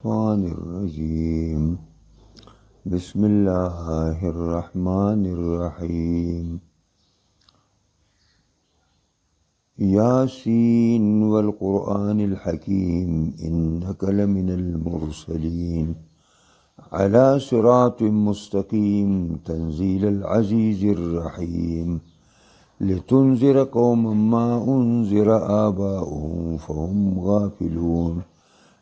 الشيطان الرجيم بسم الله الرحمن الرحيم ياسين والقرآن الحكيم إنك لمن المرسلين على صراط مستقيم تنزيل العزيز الرحيم لتنذر قوما ما أنذر آباؤهم فهم غافلون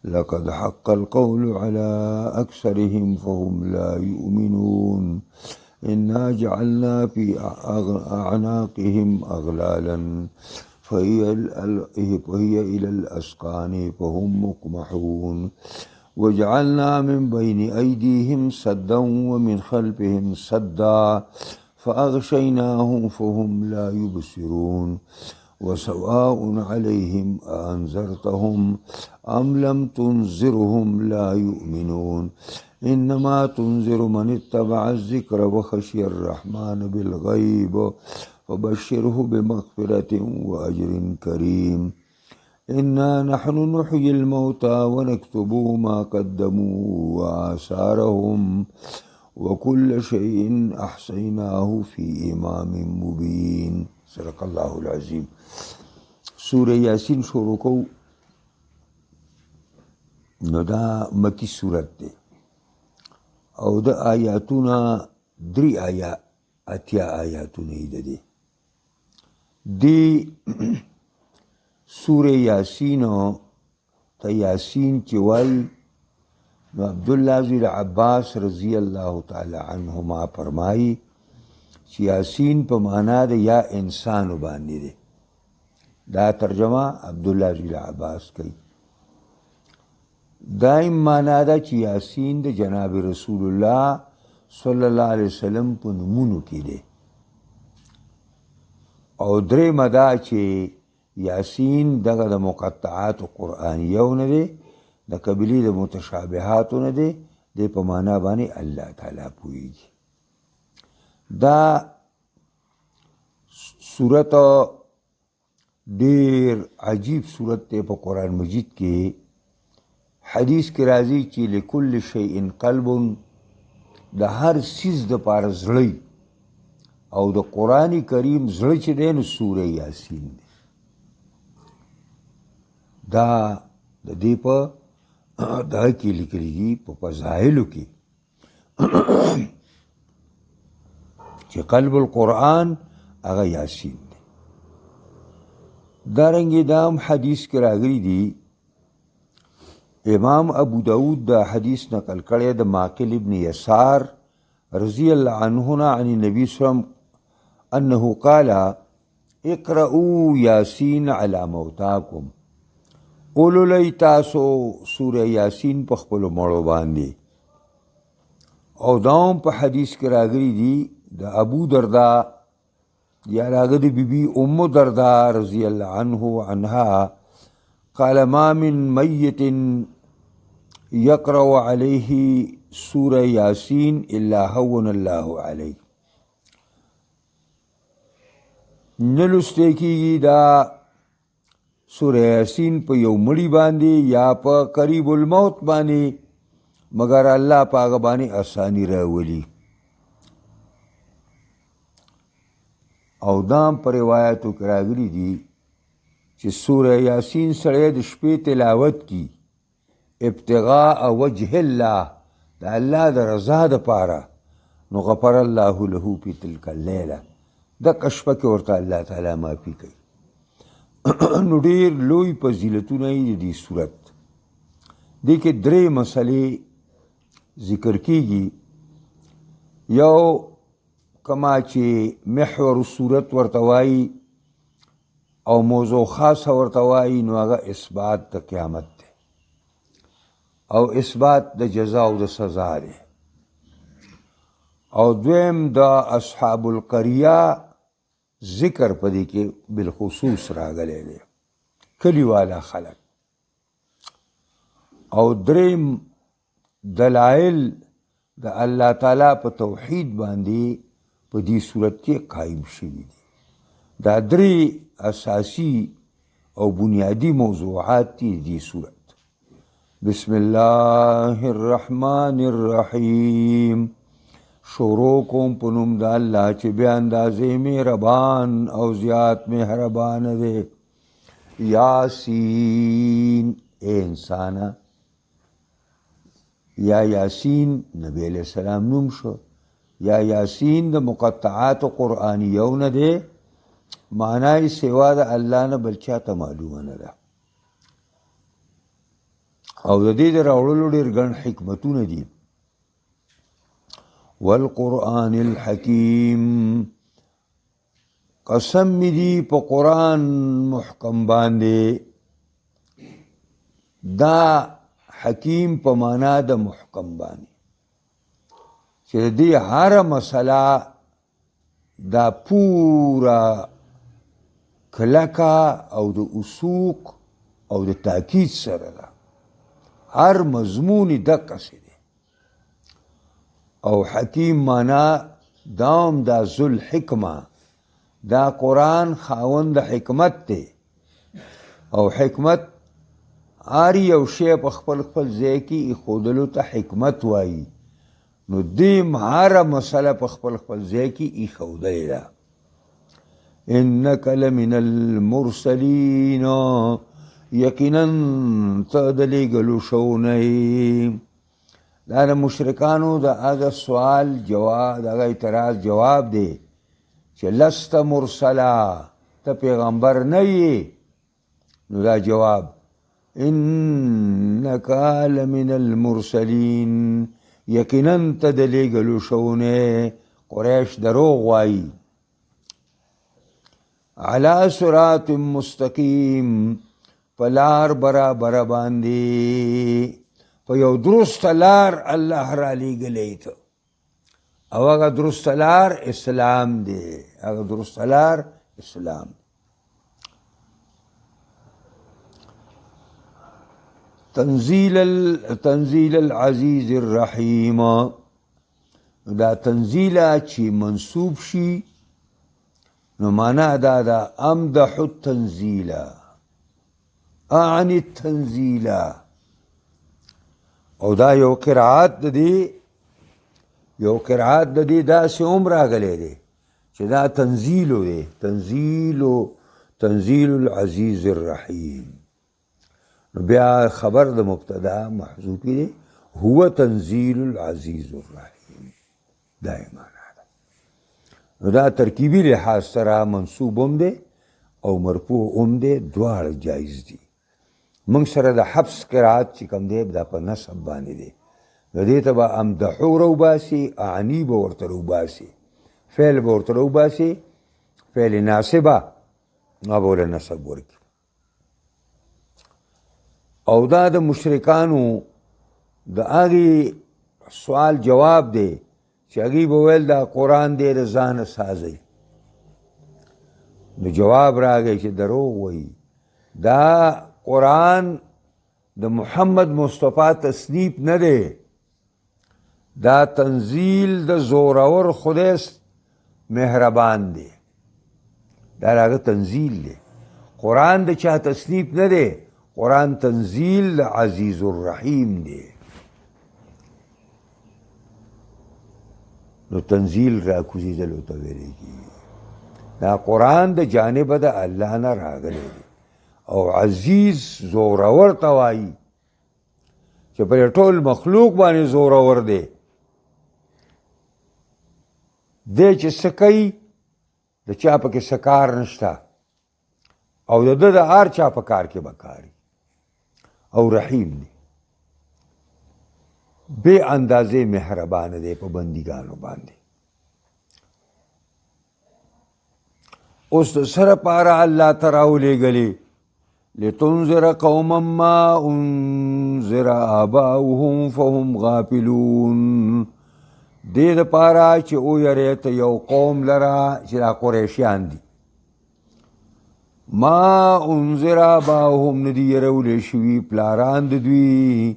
لقد حق القول على أكثرهم فهم لا يؤمنون إنا جعلنا في أعناقهم أغلالا فهي إلى الأذقان فهم مقمحون وجعلنا من بين أيديهم سدا ومن خلفهم سدا فأغشيناهم فهم لا يبصرون وسواء عليهم أأنذرتهم أم لم تنذرهم لا يؤمنون إنما تنذر من اتبع الذكر وخشي الرحمن بالغيب فبشره بمغفرة وأجر كريم إنا نحن نحيي الموتى ونكتب ما قدموا وآثارهم وكل شيء أحصيناه في إمام مبين صدق الله العظيم. سورة یاسین شروع کو نو دا مکی سورت ده او دا آیاتونا دری اتیا آیاتونه ده دی سورة یاسینو تا یاسین چی وای نو عبداللہ بن عباس رضی اللہ تعالی عنہما فرمائی چی یاسین پا مانا ده یا انسانو باندی ده دا ترجمه عبداللہ بن عباس کئی دائم مانا دا چی یاسین دا جناب رسول اللہ صلی اللہ علیہ وسلم پا نمونو کی دے او درے مدا چی یاسین دا دا مقطعات قرآنیو ندے دا قبلی دا متشابہاتو ندے دے پا مانا بانی اللہ تعالیٰ پوئی گی دا صورت دیر عجیب صورت تے پا قرآن مجید کے حدیث کے راضی چی لکل شیئن قلب دا ہر سیز دا پار زڑی او دا قرآن کریم زڑی چی دین سورہ یاسین دے دا دی پا دا کی لکلی دی پا فضائلو کی چی قلب القرآن اغا یاسین دے دارنگی دام حدیث کے راگری دی امام ابو داود دا حدیث نقل کرے دا ماقل ابن یسار رضی اللہ عنہنا عن النبی صلی اللہ علیہ وسلم انہو قالا اقرؤوا یاسین علی موتاکم اولو لی تاسو سورہ یاسین پخپلو مڑو باندے او داؤں پا حدیث کے راگری دی دا ابو دردا یا راگد بی بی ام دردا رضی اللہ عنہ عنہا قال ما من میت یقرأ علیہ سورہ یاسین الا ہون اللہ علیہ نلستے کی دا سورہ یاسین پا یو مڑی باندی یا پا قریب الموت باندی مگر اللہ پاک بانی آسانی راولی او دام پر روایتو کراگلی دی چی سورہ یاسین سڑے د شپې تلاوت کی ابتغاء وجه اللہ دا اللہ دا رضا دا پارا نو غفر اللہ لہو پی تلک اللیلہ دا کشپا کے ورطا اللہ تعالی معافی کئی نو دیر لوی پزیلتو نئی دی صورت دیکھ درے مسئلے ذکر کی گی یو کما چی محور صورت ورتوائی او موضوع خاص ورتوائی نو آگا اثبات دا قیامت دے او اثبات دا جزا و دا سزا دے او دویم دا اصحاب القریہ ذکر پدی کے بالخصوص راگلے دے کلی والا خلق او دریم دلائل دا اللہ تعالیٰ پا توحید باندی پا دی صورت کے قائم شوی دی دا دری اساسی او بنیادی موضوعات تی دی صورت بسم الله الرحمن الرحیم. شروع کوم په نوم د الله چې بې اندازې مهربان او زیات مهربان دی. یاسین، اے انسانا، یا یاسین نبی علیہ السلام نوم شو. یا یاسین د مقطعات قرآنیو نه دی، معنی سوا د الله نه بل چاته معلومه نه ده، او د دې د راوړلو ډېر ګڼ حکمتونه دي. والقرآن الحکیم، قسم می دی په قرآن محکم باندې. دا حکیم په معنا د محکم باندې چې دې هر مسله دا پورا کلکه او د وثوق او د تاکید سره ده. هر مضمون دقسې دی. او حکیم معنا دام دا ذو الحکمه، دا قرآن خاوند حکمت دی. او حکمت هر یو شی په خپل خپل ځای کې ایښودلو ته حکمت وایي. نو دې هر مسله په خپل خپل ځای کې ایښودلې ده. انک لمن المرسلین، یقینا ته د لېږلو شوی یې. دا د مشرکانو د هغه سوال جواب، د هغه اعتراض جواب دی چې لست مرسلا، ته پیغمبر نه یې. نو دا جواب انک لمن المرسلین، یقینا ته د لېږلو شوی. قریش دروغ وایي. علی صراط مستقیم، په لار برابر باندې، په یو درسته لار الله را لېږلی ته. او هغه درسته لار اسلام دی. هغه درسته لار اسلام دی. تنزیل العزیز الرحیم، دا تنزیله چې منصوب شي نو معنا دا ده امدح التنزیله عن التنزیله. او دا یو قرائت د دې داسې هم راغلی دی چې دا تنزیلو دی. تنزیل العزیز الرحیم. نو بیا خبر د مبتدا محذوفی دی، هو تنزیل العزیز الرحیم. دا یې معنا ده. نو دا ترکیبي لحاظ سره منصوب هم دی او مرفوع هم دی، دواړه جایز دي. موږ سره د حفص قرائت چې کوم دی دا په نصب باندې دی. د دې ته به امدحو راوباسي، اعنی به ورته راوباسي، فعل به ورته راوباسي، فعل ناصبه هغه به ورله نصب ورکړي. او دا د مشرکانو د هغې سوال جواب دی چې هغوی به ویل دا قرآن دی د ځانه سازئ. نو جواب راغی چې دروغ وایي. دا قرآن د محمد مصطفی تصنیف نه دی، دا تنزیل د زورور خدای مهربان دی. دا هغه تنزیل دی. قرآن د چا تصنیف نه دی، قرآن تنزیل د عزیز الرحیم دی. نو تنزیل را کوزیدلو ته ویلی کېږي. دا قرآن د جانبه د الله نه راغلی دی. او عزیز زورور ته وایي چې پر ټول مخلوق باندې زورور دی. دی چې څه کوي د چا پکې څه کار نشته، او د ده د هر چا په کار کې به کاري. او رحیم دی، بې اندازې مهربانه دی په بندګانو باندې. اوس د سره پاره الله ته راولېږلې لتنذر قوما ما انذر آباؤهم فهم غافلون. دې دپاره چې ویرې ته یو قوم لره چې دا قریشیان دي. ما انذر آباؤهم نه دي یرولی شوي پلاران د دوی،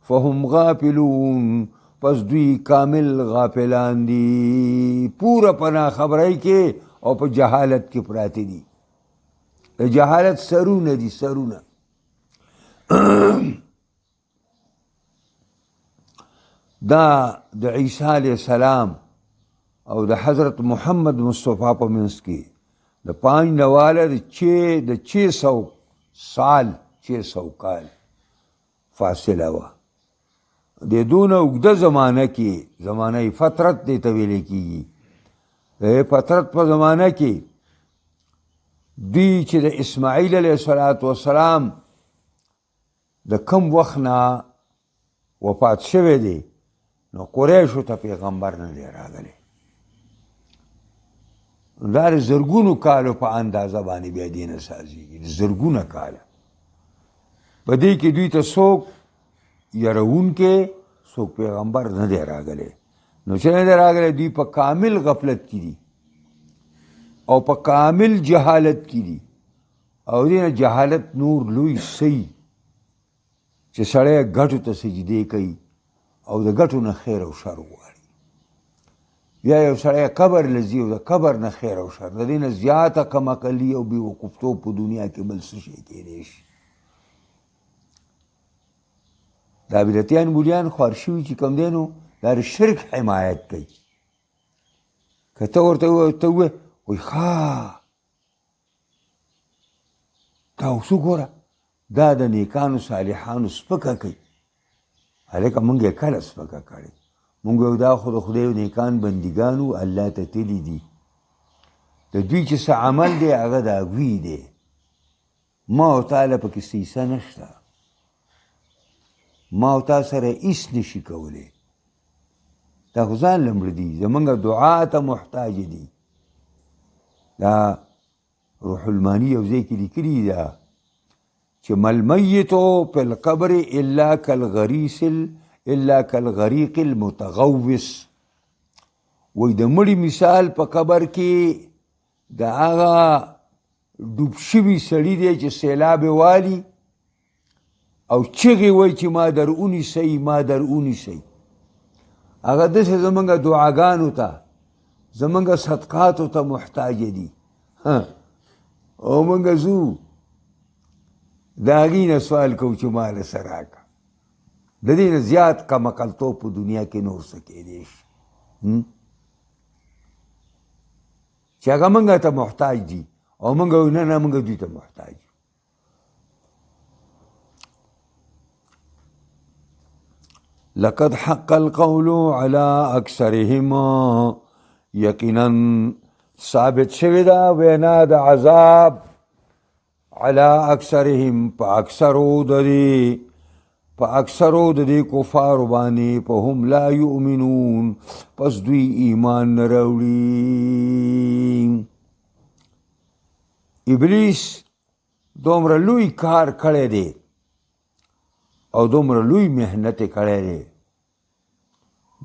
فهم غافلون پس دوی کامل غافلان دي. پورا پنا خبرۍ کې او په جهالت کې پراته دي. د جهالت سرونه دي، سرونه. دا د عیسی علیه السلام او د حضرت محمد مصطفی په منځ کې د 5 نه واله د 600 سال 600 کال فاصله وه. د دونه اوږده زمانه کې زمانه فترت دې ته ویلی کېږي. د فترت په زمانه کې دوی چې د اسماعیل علیه السلام د کم وخت نه وفات شوی دی نو قریشو ته پیغمبر نه دی راغلی. دا د زرګونو کالو په اندازه باندې بیا دین سازیږي، زرګونه کاله. په دې کې دوی ته څوک یرونکی څوک پیغمبر نه دی راغلی. نو چې نه دی راغلی دوی په کامل غفلت کې دي او په کامل جهالت کې دي. او دې نه جهالت نور لوی سی چې سړی ګټو ته سجدې کوي او د ګټو نه خیر او شر غواړي. بیا یو سړی قبر له ځي او د قبر نه خیر او شر، د دې نه زیاته کم عقلي او بې وقوفتوب په دنیا کې بل څه شی کېدی شي. دا بدعتیان مولیان خوار شوي چې کوم دی نو دا د شرک حمایت کوي. که ته ورته ووایې وایي ښه دا اوس وګوره دا د نیکانو صالحانو سپکه کوي. هلکه موږ یې کله سپکه کړې؟ موږ یو دا خو د خدای نیکان بندګانو الله ته تلي دي. د دوی چې څه عمل دی هغه د هغوی دی. ما او تا له پکې څه حصه نشته. ما او تا سره هېڅ نشي کولی. دا خو ځان له مړه دي، زموږ دعا ته محتاج دي. دا روح المانی یو ځای کې لیکلي ده چې ملمیتو فی القبر الا کالغریق المتغوص. وایي د مړي مثال په قبر کې د هغه ډوب شوي سړي دی چې سیلاب یې والي او چغې وایي چې ما در ونیسئ ما در ونیسئ. هغه داسې زموږ دعاګانو ته زموږ صدقاتو ته محتاج دي. او موږ ځو د هغې نه سوال کوو چې ماله څه راکړه. د دې نه زیات کم عقلتوب په دنیا کې نور څه کېدی شي چې هغه موږ ته محتاج دي او موږ وایو نه نه موږ دوی ته محتاج یو. لقد حق القول على اکثرهم، یقینا ثابت شوې ده وینا د عذاب علی اکثرهم په اکثرو د دې کفارو باندې په هم لا یؤمنون پس دوی ایمان نه راوړي. ابلیس دومره لوی کار کړی دی او دومره لوی محنت یې کړی دی،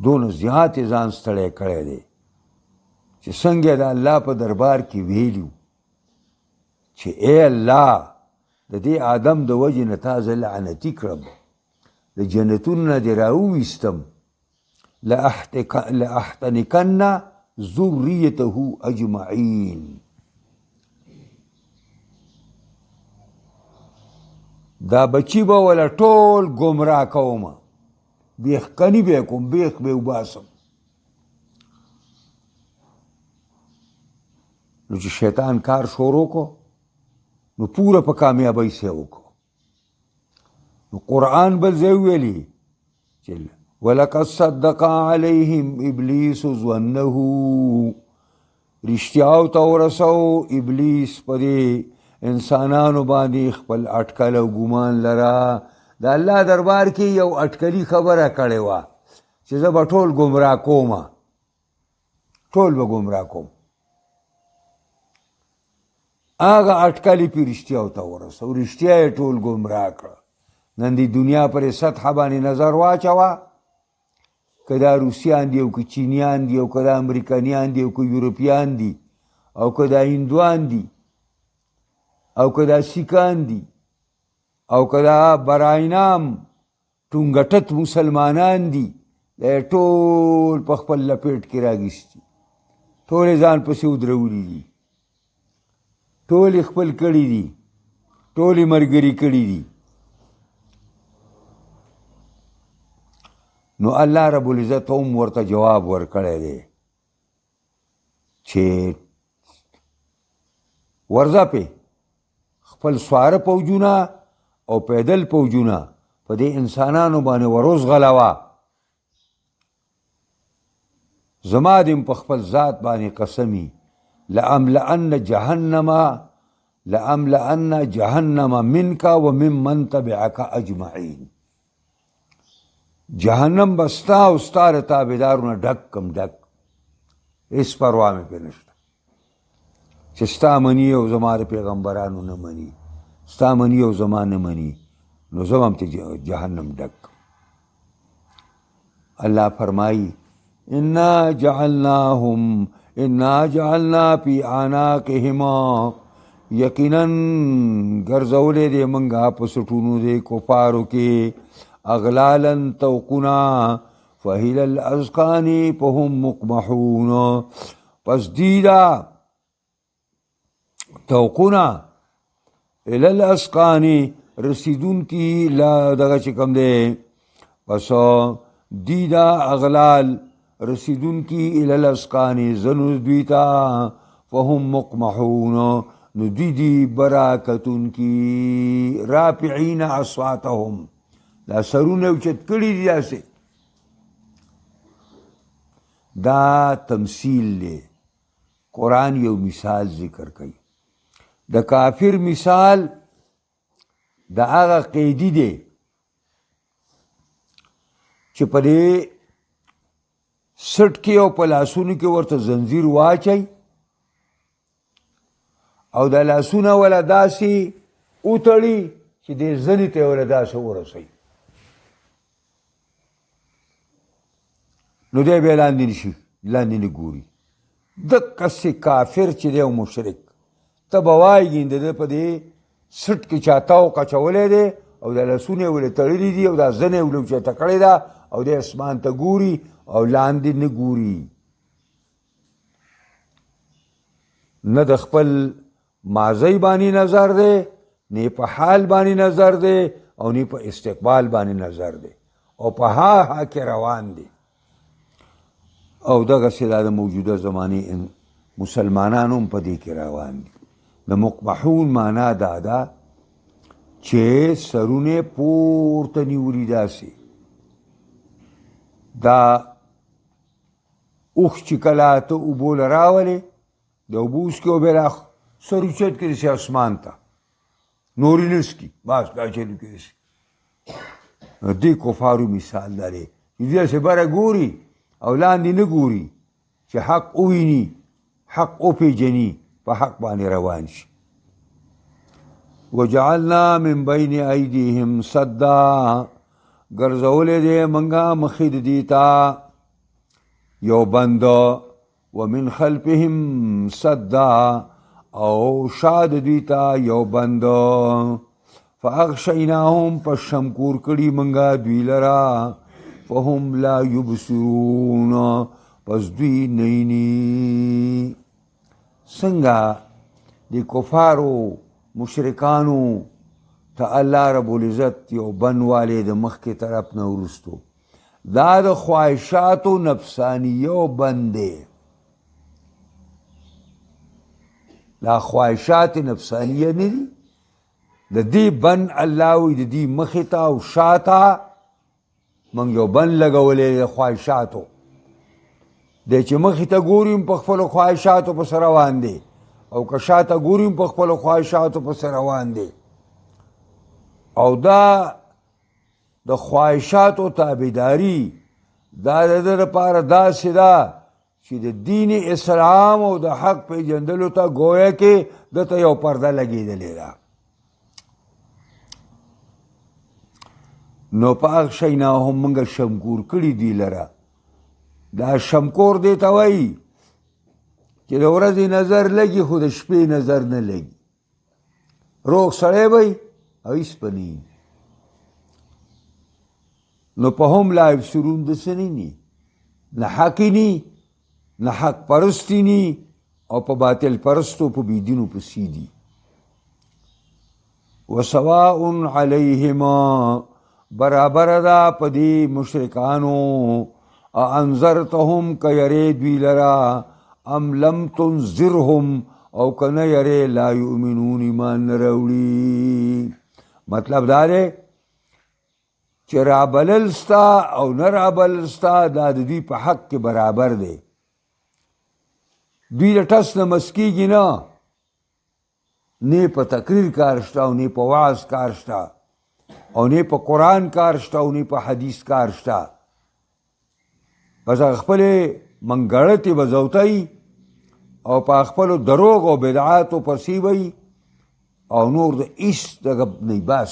دونه زیات یې ځان ستړی کړی دی چې څنګه د الله په دربار کې ویلو چې ای الله د دې آدم د وجې نه تا زه لعنتي کړم، د جنتونو نه دې راوویستم، لأحتنکن ذریته اجمعین. دا بچی به وله ټول ګمراه کومه، بیخکني به یې کوم، بیخ به یې وباسم. نو چې شیطان کار شروع کو نو پوره په کامیابۍ سره وکړو. نو قرآن بل ځای ویلي چې ولقد صدق علیهم ابلیس ظنه، رښتیا ورته ورسو ابلیس په دې انسانانو باندې خپل اټکل او ګمان لره. د الله دربار کې یو اټکلي خبره کړې وه چې زه به ټول ګمراه کومه، ټول به ګمراه کوم. هغه اټکل یې پې رښتیا ورته ورسو، رښتیا یې ټول ګمراه کړه. نن د دنیا پرې سطحه باندې نظر واچوه، که دا روسیان دي او که چینیان دي او که دا امریکانیان دي او که یورپیان دي او که دا هندوان دي او که دا سیکان دي او که دا براینام ټونګټت مسلمانان دي، دا ټول په خپل لپیټ کې راګیستي، ټول یې ځان پسې ودرولي دي، ټول یې خپل کړي دي، ټول یې ملګري کړي دي. نو الله رب العزت هم ورته جواب ورکړی دی چې ورځه پې خپل سواره پوجونه او پیدل پوجونه په دې انسانانو باندې وروز غلوه زما دې په خپل ذات باندې قسمی لأملأن جهنم منك وممن تبعك اجمعین جهنم بستا او ستا د تابعدارونه ډک کم ډک هېڅ پروا مې پرې نشته چې ستا مني او زما د پیغمبرانو نه مني ستا مني او زما نه مني نو زه به هم جهنم ډک الله فرمایي انا جعلنا فی اعناقهما یقینا ګرځولې دې منګه په سټونو دې کفارو کې اغلالا توقنا فهل الاذقان فهم مقمحون پس دیدا توقنا الى الاذقان رسیدون کی لا دغه چې کوم دی پس دیدا اغلال رسیدون کی الى الاذقان زنو دویتا فهم مقمحون نو دیدی براکتون کی رافعین اصواتهم دا سرونه اوچت کړي دي داسې دا تمثیل دی قرآن یو مثال ذکر کوي د کافر مثال د هغه قیدی دی چې په دې سټ کې او په لاسونو کې ورته زنځیر واچي او د لاسونه ولا داسې وتړي چې دې زنې ته ولا داسې ورسوي نو دی بیا لاندې نشي لاندې نه ګوري دقسې کافر چې دی او مشرک ته به وایي د ده په دې سټ کې چا تاو قچولی دی او د لاسونه یې ولې تړلي دي او دا زنه یې ولې اوچته کړې ده او دی اسمان ته ګوري او لاندې نه ګوري نه د خپل ماضی باندې نظر دی نه په حال باندې نظر دی او نه په استقبال باندې نظر دی او په ها کې روان دی او دغسې دا د موجوده زمانې مسلمانان هم په دې کې روان دي د مقمحون معنا دا ده چې سرونه پورته نیولي داسې دا اوښ چې کله ته اوبو له راولې د اوبو وڅکې او بیا سر اوچت کړي سي اسمان ته نورې نه څکي بس دا چلو کړي سي دې کفارو مثال دا دی چې داسې بره ګوري او لاندې نه ګوري چې حق وویني حق وپېژني په حق باندې روان شي وجعلنا من بین ایدیهم سدا ګرځولی دی منګه مخې د دې ته یو بند ومن خلفهم سدا او شا د دوی ته یو بند فاغشیناهم پس شمکور کړي منګه دوی لره فهم لا یبصرون پس دوی نینی څنګه د کفارو مشرکانو ته الله رب العزت یو بنوالی د مخکې طرف نه وروستو دا د خواهشاتو نفسانیو بند دی دا خواهشات نفسانیه نه دي د دې بند الله وی د دې مخې ته او شاته موږ یو بند لګولی د خواهشاتو دی چې مخې ته ګوریم په خپلو خواهشاتو پسې روان دی او که شاته ګوریم په خپلو خواهشاتو پسې روان دی او دا د خواهشاتو تابعداري دا د ده لپاره داسې ده چې د دین اسلام او د حق پیژندلو ته ګویا کې دته یو پرده لګېدلې ده نو په اغشیناهم موږ شمکور کړي دي لره دا شمکور دی ته وایي چې د ورځې نظر لګي خو د شپې نظر نه لګي روغ سړی به او هېڅ به نه نو په هم لا یبصرون داسې نه ني نه حقې ني نه حق پرستی ني او په باطل پرستو په بېدینو پسې دي وسواء علیهما برابر دا پدی مشرکانو انذرتهم که یری دوی لرا ام لم تنذرهم او کنه یری لا یؤمنون ایمان نروڑی. مطلب داره چې رابلل ستا او نه رابلل ستا دا د دوی په حق کې برابر دی. دوی د ټس نه مسکیږي نه په تقریر کار شته او نه په وعظ کار شته او نه په قرآن کار شته او نه په حدیث کار شته. بس خپلې منګړتې به زوتی او په خپلو دروغ او بدعاتو پسې وی او نور د ایس دغه نه بس.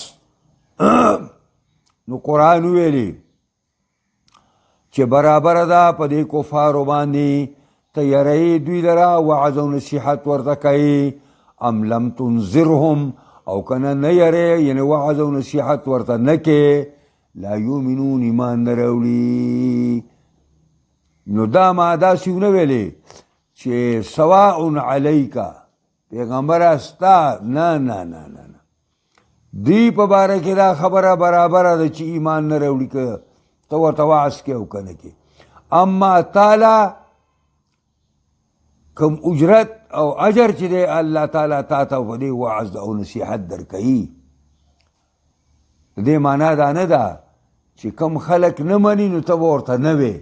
نو قرآن ویلی چې برابر ده په دې کفارو باندې ته یری دوی لرا وعظ او نصیحت ورته کوي ام لم تنذرهم او کنه نه یری یعنی وعظ او نصیحت ورته نه کې لا یؤمنون ایمان نه راوړي. نو دا ما داسې ونه ویلې چې سواء علیکا پیغمبره ستا نه نه نه نه دی په باره کې دا خبره برابره ده چې ایمان نه راوړي که ته ورته وعظ کې او که نه کې. اما تعالی کوم اجرت او اجر چې دی الله تعالی تا ته په دې وعظ او نصیحت درکوي. د دې معنا دا نه ده چې کوم خلک نه مني نو ته به ورته نه وې.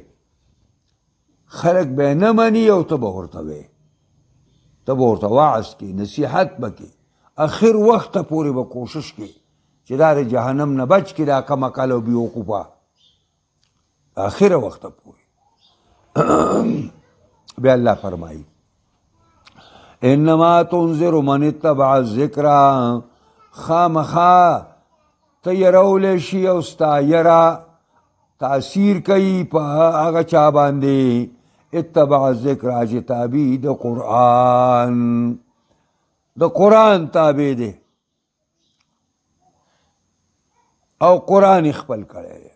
خلک به نه مني او ته به ورته وې. ته به ورته وعظ کې نصیحت به کې اخر وخت پورې به کوشش کې چې دا د جهنم نه بچ کې دا کم عقل او بیوقوفه اخر وخت پورې. بیا الله فرمایي انما تنذر من اتبع الذکر خامخا ته یرولی شي او ستا یره تاثیر کوي په هغه چا باندې اتبع الذکر چې تابع د قرآن د قرآن تابع دی او قرآن خپل کړی دی.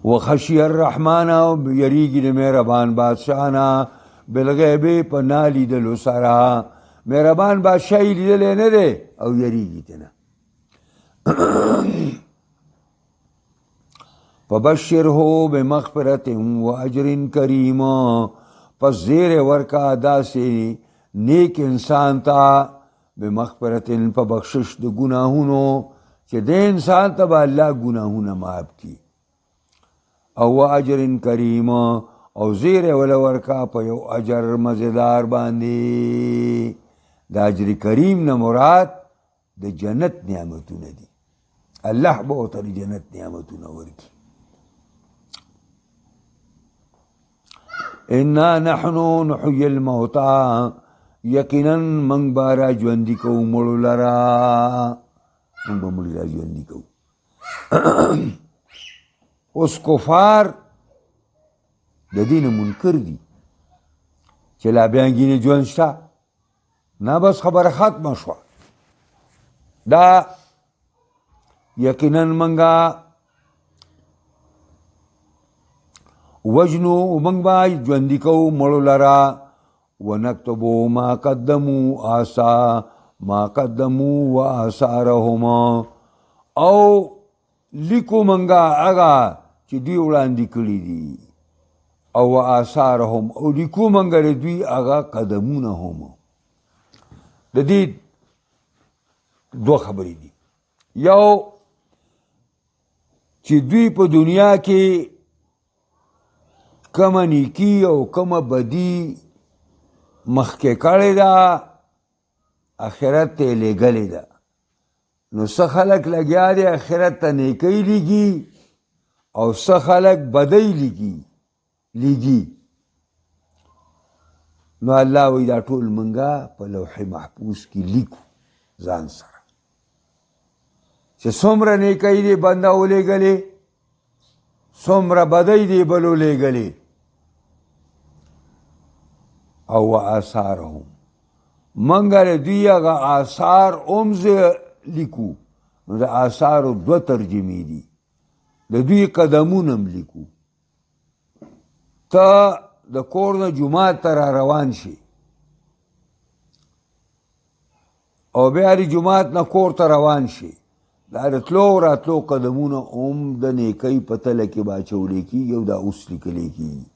وخشی الرحمن او یریږي د مهربان بادشاه نه بالغیب په نه لیدلو سره. مهربان بادشاه یې لیدلی نه دی او یریږي ترې نه. فبشره بمغفرت و اجر کریم پس زیر ورکا داسې نیک انسان ته بمغفرت په بخشش د ګناهونو چې د انسان ته به الله ګناهونه معاف کړي او اجر کریم او زیر ولا ورکا په یو اجر مزیدار باندې. د اجر کریم نه مراد د جنت نعمتونه دي. الله به ورته د جنت نعمتونه ورکړي. انا نحنو نحيي الموتى یقینا من به را ژوندي کوو مړو لره. من به مړي را ژوندي کوو. اوس کفار د دې نه منکر دي چې لا بیانګینې ژوند شته نه بس خبره ختمه شوه. دا یقینا منګه وجنو منگ با ژوندي کوو مړو لره ونکتبو ما قدموا و آثارهم او لیکو منگا هغه چې دوی وړاندې کړي دي او آثارهم او لیکو منگا د دوی هغه قدمونه هم. د دې دوه خبرې دي. یو چې دوی په دنیا کې کم نیکی او کم بدی مخکې کړې ده آخرت ته لېږلې ده. نو څه خلک لګیا دي آخرت ته نیکۍ لیږي او څه خلک بدۍ لیږي. نو الله وایي دا ټول منګه په لوح محفوظ کې لیکو ځان سره چې څومره نیکۍ دې بنده ولېږلې څومره بدۍ دې بل ولېږلې او آثارهم منګه د دوی هغه آثار هم لیکو. نو د آثارو دوه ترجمې دي. د دوی قدمونه هم لیکو. ته د کور نه جومات ته را روان شي او بیا د جومات نه کور ته روان شي، دا د تلو راتلو قدمونه هم د نیکۍ په تله کې باچولی کېږي او دا اوس لیکلی کېږي.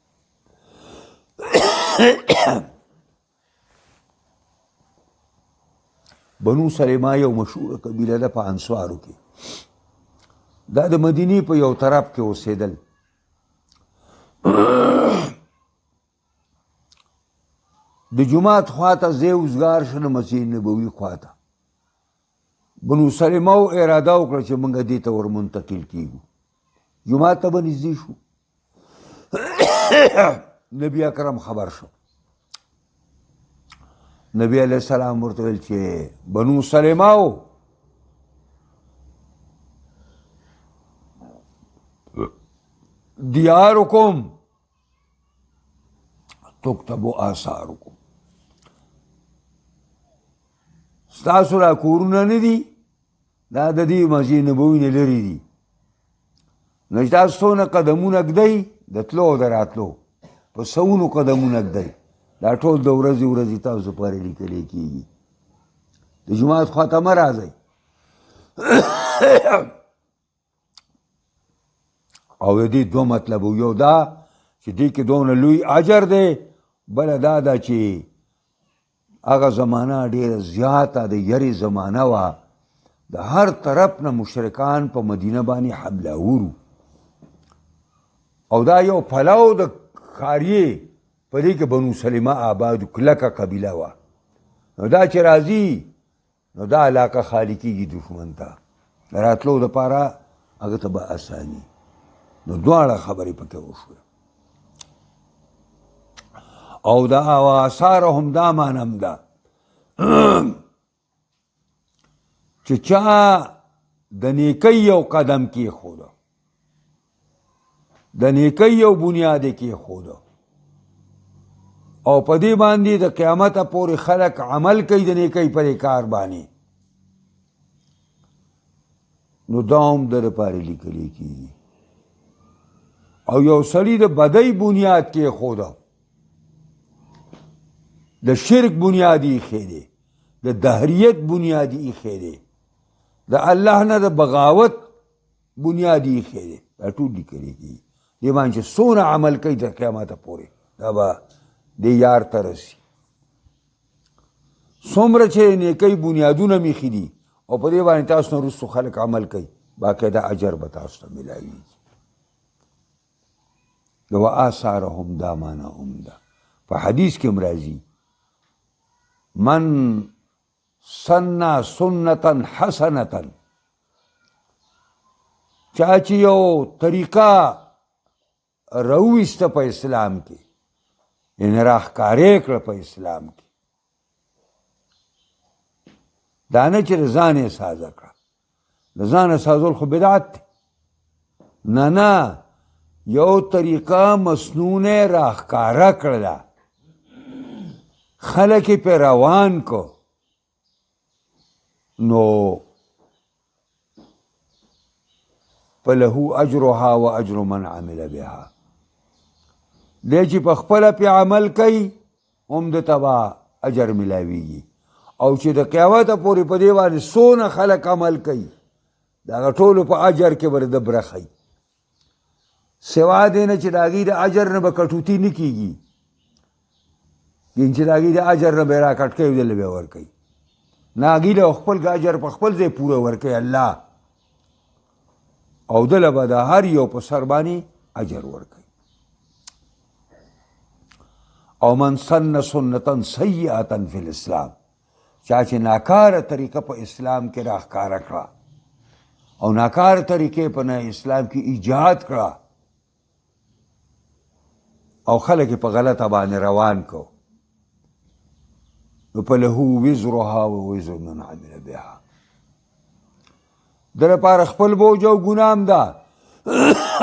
بنو سلیمه یو مشهوره قبیله ده په انصارو کې. دا د مدینې په یو طرف کې اوسېدل. د جومات خواته ځای وزګار شه، د مسجد نبوي خواته. بنو سلیمه اراده وکړه چې موږ دې ته ور منتقل کېږو، جومات ته به نږدې شو. نبی اکرم خبر شو، نبی علیہ السلام ورته ویل چې بنو سلیمه دیارکم تکتب آثارکم، ستاسو را کورونه نه دي، دا د دې مسجد نبوي نه لرې دي، نو چې تاسو څونه قدمونه ږدئ د تلو او د راتلو په سوونو قدمونه ږدئ، دا ټول د ورځې تاسو پورې لیکلی کېږي. د جومات خواته مه راځئ. او د دې دوه مطلب یو دا چې دې کې دونه لوی اجر دی، بله دا ده چې هغه زمانه ډېره زیاته د یرې زمانه وه، د هر طرف نه مشرکان په مدینه باندې حملهور، او دا یو پلو د ښاریې په دې کې بنو سلیمه آبادو کلکه قبیله وه. نو دا چې راځي نو دا علاقه خالی کېږي دښمن ته، د راتلو دپاره هغه ته به اساني. نو دواړه خبرې پکې وشوې. او دا آثارهم دا مانم ده چې چا د نیکۍ یو قدم کېښوده، د نیکۍ یو بنیاد یې کېښوده، او په دې باندې د قیامته پورې خلک عمل کوي د نیکۍ په دې کار باندې، نو دا هم د دپاره لیکلی کېږي. او یو سړي د بدۍ بنیاد کېښوده، د شرک بنیاد ایښی دی، د دهریت بنیاد ایښی دی، د الله نه د بغاوت بنیاد ایښی دی، دا ټول لیکلی کېږي. دې باندې چې څونه عمل کوي تر قیامته پورې دا به دې یار ته رسي. څومره چې نیکۍ بنیادونه میښي دي او په دې باندې تاسو نه وروستو خلک عمل کوي، باقاعده اجر به تاسو ته میلاویږي. د وآثارهم دا معنی هم ده. په حدیث کې هم راځي من سنة سنة حسنة، چا چې یو طریقه راویسته په اسلام کې، یعنې راښکارې کړه په اسلام کې، دا نه چې د ځان یې سازه کړه، د ځان سازول خو بدعت دی، نه یو طریقه مسنون راښکاره کړله، خلک یې پې روان کو، نو فله اجرها و اجر من عمل بها، دی چې په خپله پې عمل کوي هم د ته به اجر ملاویږي، او چې د قیامته پورې په دې باندې څونه خلک عمل کوي د هغه ټولو په اجر کې به د برخی، سوا دې نه چې د هغې د اجر نه به کټوتي نه کېږي، چې د هغې د اجر نه به یې راکټ کوي دله به یې ورکوي، نه هغې له خپل اجر په خپل ځای پوره ورکوي الله، او دله به د هر یو په سر باندې اجر ورکوي. او من سن سنتا سیئتا فی الاسلام، چا چې ناکاره طریقه په اسلام کې راښکاره کړه او ناکاره طریقې په اسلام کې ایجاد کړه او خلک په غلطه باندې روان کو، نو فله وزرها و وزر من عمل بها، د لپاره خپل بوج او ګناه هم ده،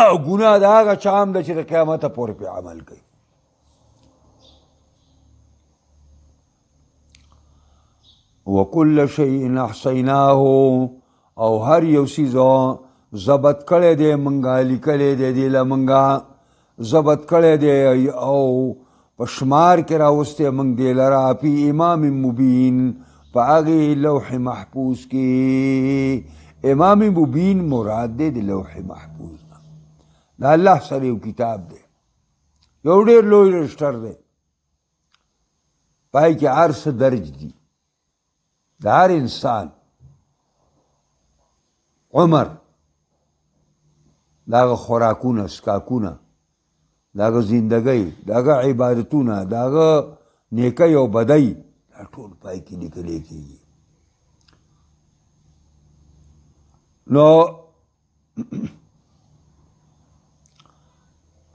او ګناه د هغه چا هم ده چې د قیامته پورې پې عمل کوي. وکل شیء احصیناه، او هر یو څیز ضبط کړی دی منګه، لیکلی دی دې له منګه ضبط کړی دی او په شمار کې راوستی موږ دې لره فی امام مبین، په په هغې لوح محفوظ کې امام مبین مراد دی د لوح محفوظ نه. د الله سره یو کتاب دی، یو ډېر لوی رجسټر دی، پای کې هر څه درج دي، د هر انسان عمر، د هغه خوراکونه، څښاکونه، د هغه زندګۍ، د هغه عبادتونه، د هغه نیکۍ او بدۍ، دا ټول پای کې لیکلی کېږي. نو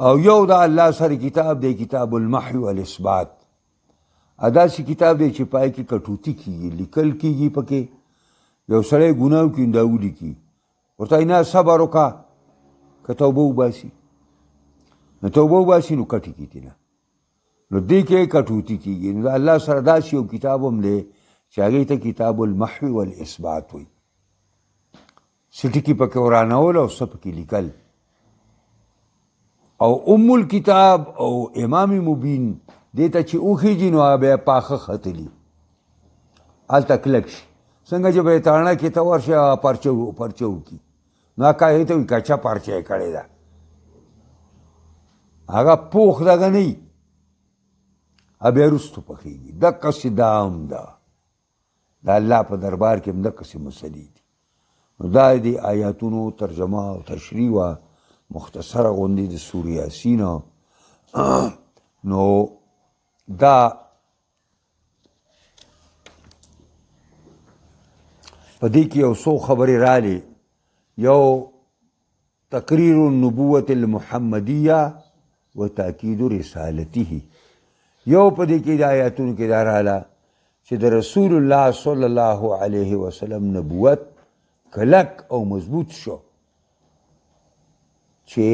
او یو د الله سره کتاب دی، کتاب المحی والاثبات. داسې کتاب دی چې پای کې کټوتي کېږي، لیکل کېږي پکې. یو سړی ګناه وکړي نو دا ولیکي، ورته وایي نه صبر وکړه، که توبه وباسي نو توبه وباسي نو کټې کېږي نه، نو دې کې کټوتي کېږي. نو د الله سره داسې یو کتاب هم دی چې هغې ته کتاب المحی والاثبات وایي. څه ټکي پکې ورانول او څه پکې لیکل. او ام الکتاب او امام مبین دې ته چې وخېږي نو هغه بیا پاخه ختلي، هلته کلک شي. څنګه چې به یې تاڼه کې ته ورشي پرچه وکړي نو هغه هغې ته وایي کچه پرچه یې کړې ده، هغه پوخ دغه نه وي، هغه بیا وروستو پخېږي. دقسې دا هم ده، د الله په دربار کې هم دقسې مسلې دي. نو دا د آیاتونو ترجمه او تشریح وه، مختصره غوندې د سورې یاسین. نو دا په دې کې یو څو خبرې رالې. یو تقریر النبوة المحمدیه و تاکید رسالته. یو په دې کې د آیاتونو کې دا راله چې د رسول الله صلی الله علیه وسلم نبوت کلک او مضبوط شو، چې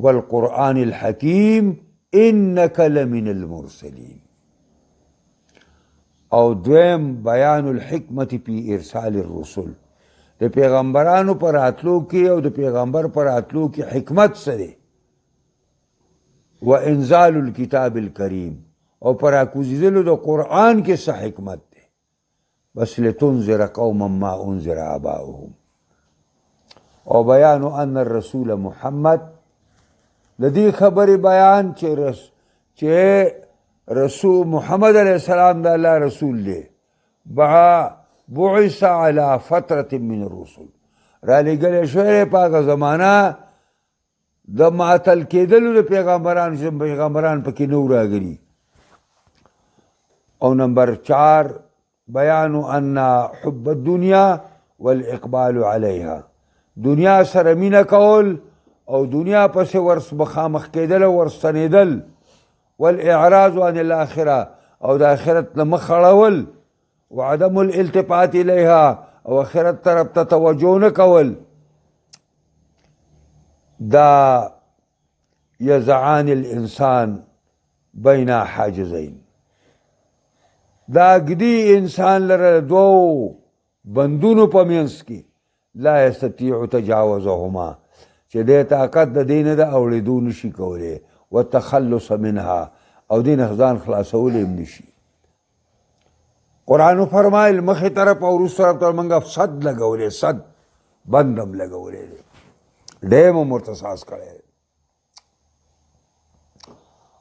والقرآن الحکیم انک لمن المرسلین. او دویم بیان الحکمت فی ارسال الرسل، د پیغمبرانو پر راتلو کې او د پیغمبر پر راتلو کې حکمت سره، و انزال الکتاب الکریم، او پر راکوزیدلو د قرآن کې څه حکمت دی. بس لتنذر قوما ما انذر آباؤهم. او بیان ان الرسول محمد، د دې خبرې بیان چې رسول محمد علیه السلام د الله رسول دی، بعث علی فترة من الرسل، را لېږلی شوی په هغه زمانه د معطل کېدلو د پیغمبرانو چې پیغمبران پکې نه وو راغلي. او نمبر 4 بیان ان حب الدنیا والاقبال علیها، دنیا سره مینه کول او دنیا پسې مخامخ کېدل او ورستنېدل، والاعراض عن الاخره، او د آخرت نه مخ اړول، وعدم الالتفات الیها، او آخرت طرف ته توجه نه کول. دا یزعان الانسان بین حاجزین، دا ږدي انسان لره دوو بندونو په منځ کې، لا یستطیع تجاوزهما، چې دې طاقت د دې نه د اوړېدو نشي کولی، والتخلص منها، او دې نه ځان خلاصولی هم نشي. قرآن فرمایل مخې طرف او وروست طرف ته موږ صد لګولی، صد بند هم لګولی دی، ډیم هم ورته ساز کړی دی.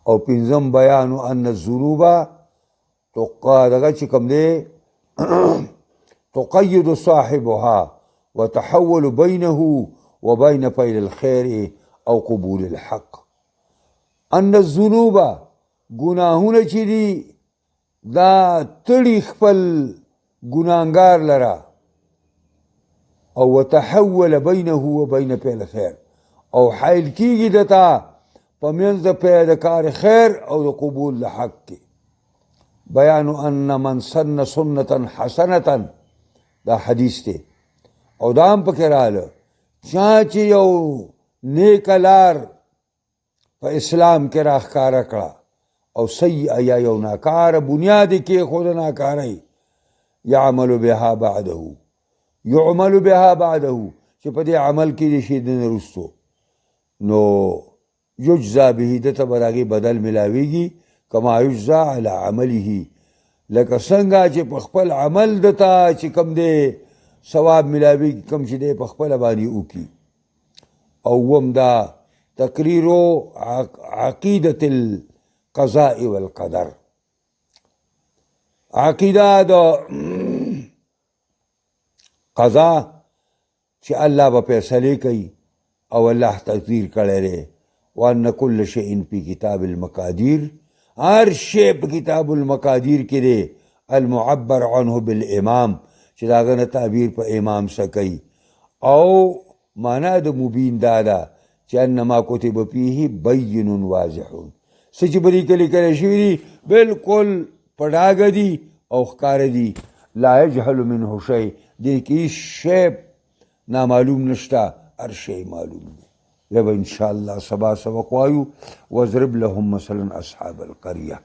او پنځم بیان ان الذنوب دغه چې کوم دی تقید صاحبها وتحول بینه وبین فعل الخیر او قبول الحق. ان الذنوب، گناهونه چې دي دا تړي خپل ګناهګار لره، او وتحول بینه وبین فعل الخیر، او حایل کېږي دته په منځ د پیل د کار خیر او د قبول د حق کې. بیان ان من سن سنة حسنة، دا حدیث دی. او دا هم پکې راغله چا چې یو نیکه لار په اسلام کې راښکاره کړه، او سیئه یا یو ناکاره بنیاد یې کېښود ناکارۍ، یعمل بها بعده، چې په دې عمل کې د شي د نه وروستو نو یجزا به، دته به د هغې بدل میلاویږي، کما یجزا علی عمله، لکه څنګه چې په خپل عمل دته چې کم دی ثواب ملاوي کم چې دی په خپله باندې وکړي. اوم دا تقریر عقیدة القضاء والقدر، عقیده د قضا چې الله به فیصلې کوي او الله تقدیر کړی دی. وان کل شیء فی کتاب المقادیر، هر شی په کتاب المقادیر کې دی. المعبر عنه بالامام، چې د هغه نه تعبیر په امام سره کوي. او معنا د مبین دا ده چې انما کتب فیه بین واضح، څه چې په دې کې لیکلی شوي دي بلکل په ډاګه دي او ښکاره دي. لا یجهل منه شی، دې کې هیڅ شی نامعلوم نشته، هر شی معلوم دی. بیا به انشاءالله سبا سبق وایو. واضرب لهم مثلا اصحاب القریه.